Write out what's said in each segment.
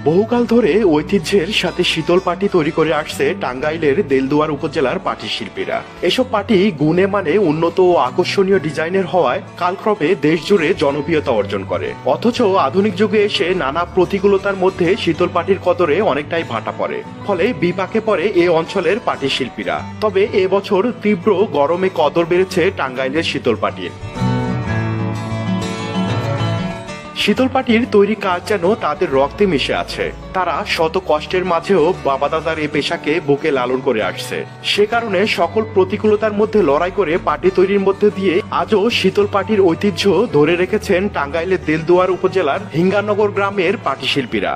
বহুকাল ধরে ঐতিহ্যের সাথে শীতল পাটি তৈরি করে আসছে টাঙ্গাইলের দেলদুয়ার উপজেলার পাটি শিল্পীরা। এসব পাটি গুণে মানে উন্নত ও আকর্ষণীয় ডিজাইনের হওয়ায় কালক্রমে দেশ জুড়ে জনপ্রিয়তা অর্জন করে। অথচ আধুনিক যুগে এসে নানা প্রতিকূলতার মধ্যে শীতল পাটির কদরে অনেকটাই ভাটা পড়ে, ফলে বিপাকে পড়ে এ অঞ্চলের পাটি শিল্পীরা। তবে এবছর তীব্র গরমে কদর বেড়েছে টাঙ্গাইলের শীতল পাটির। শীতল পাটির তৈরি কাজ যেন তাদের রক্তে মিশে আছে। তারা শত কষ্টের মাঝেও বাবা দাদার এই পেশাকে বুকে লালন করে আসছে। সে কারণে সকল প্রতিকূলতার মধ্যে লড়াই করে পাটি তৈরির মধ্যে দিয়ে আজও শীতল পাটির ঐতিহ্য ধরে রেখেছেন টাঙ্গাইলের দেলদুয়ার উপজেলার হিঙ্গানগর গ্রামের পাটি শিল্পীরা।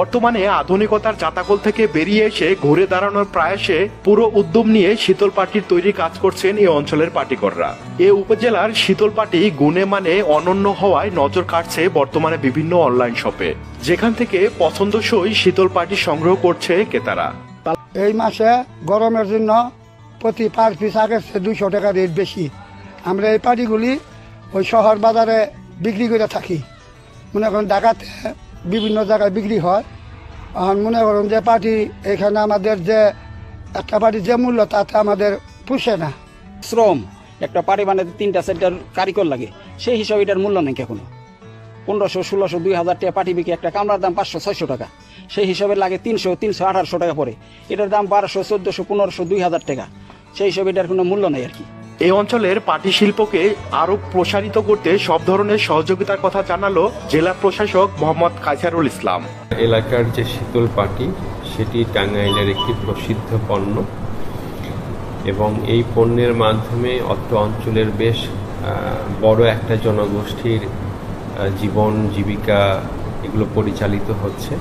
বর্তমানে আধুনিকতার জাতাকল থেকে বেরিয়ে এসে ঘুরে দাঁড়ানোর প্রয়াসে পুরো উদ্যম নিয়ে শীতল পাটির তৈরি কাজ করছেন এই অঞ্চলের পাটিকররা। এ উপজেলার শীতল পাটি গুণে মানে অনন্য হওয়ায় নজর কাটছে বর্তমানে বিভিন্ন অনলাইন শপে, যেখান থেকে পছন্দসই শীতল পাটি সংগ্রহ করছে ক্রেতারা। এই মাসে গরমের জন্য প্রতি পার পিস আগের 200 টাকা রেট বেশি। আমরা এই পাটিগুলি ওই শহর বাজারে বিক্রি করে থাকি। মনে করেন ঢাকাতে বিভিন্ন জায়গায় বিক্রি হয়। আর মনে করুন যে পাটি এখানে আমাদের যে একটা পাটি যে মূল্য তাতে আমাদের পুষে না। শ্রম একটা পাটি বানাতে 3টা 4টার কারিগর লাগে, সেই হিসাবে এটার মূল্য নেই কখনো। 1500, 1600, 2000 টাকা পাটি বিক্রি, একটা কামড়ার দাম 500, 600 টাকা, সেই হিসাবে লাগে 300, 1800 টাকা পড়ে। এটার দাম 1200, 1400, 1500, 2000 টাকা, সেই হিসাবে এটার কোনো মূল্য নেই আর কি। এই অঞ্চলের পাটি শিল্পকে আরো প্রসারিত করতে সব ধরনের সহযোগিতার কথা জানালো জেলা প্রশাসক মোহাম্মদ কায়সারুল ইসলাম। এলাকার যে শীতল পাটি সেটি টাঙ্গাইলের একটি প্রসিদ্ধ পণ্য এবং এই পণ্যের মাধ্যমে অত্র অঞ্চলের বেশ বড় একটা জনগোষ্ঠীর জীবন জীবিকা এগুলো পরিচালিত হচ্ছে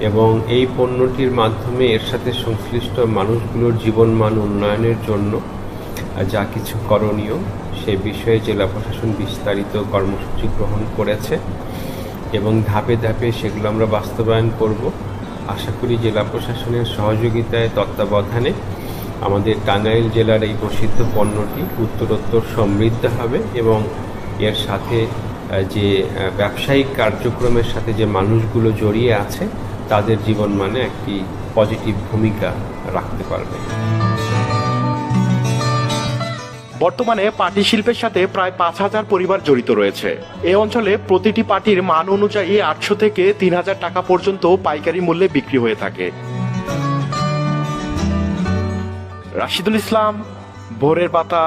এবং এই পণ্যটির মাধ্যমে এর সাথে সংশ্লিষ্ট মানুষগুলোর জীবনমান উন্নয়নের জন্য যা কিছু করণীয় সে বিষয়ে জেলা প্রশাসন বিস্তারিত কর্মসূচি গ্রহণ করেছে এবং ধাপে ধাপে সেগুলো আমরা বাস্তবায়ন করব। আশা করি জেলা প্রশাসনের সহযোগিতায় তত্ত্বাবধানে আমাদের টাঙ্গাইল জেলার এই প্রসিদ্ধ পণ্যটি উত্তরোত্তর সমৃদ্ধ হবে এবং এর সাথে যে ব্যবসায়িক কার্যক্রমের সাথে যে মানুষগুলো জড়িয়ে আছে তাদের জীবনমানে একটি পজিটিভ ভূমিকা রাখতে পারবে। বর্তমানে পাটি শিল্পের সাথে প্রায় 5000 পরিবার জড়িত রয়েছে। এই অঞ্চলে প্রতিটি পাটির মান অনুযায়ী 800 থেকে 3000 টাকা পর্যন্ত পাইকারি মূল্যে বিক্রি হয়ে থাকে। রাশিদুল ইসলাম, ভোরের পাতা,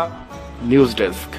নিউজ ডেস্ক।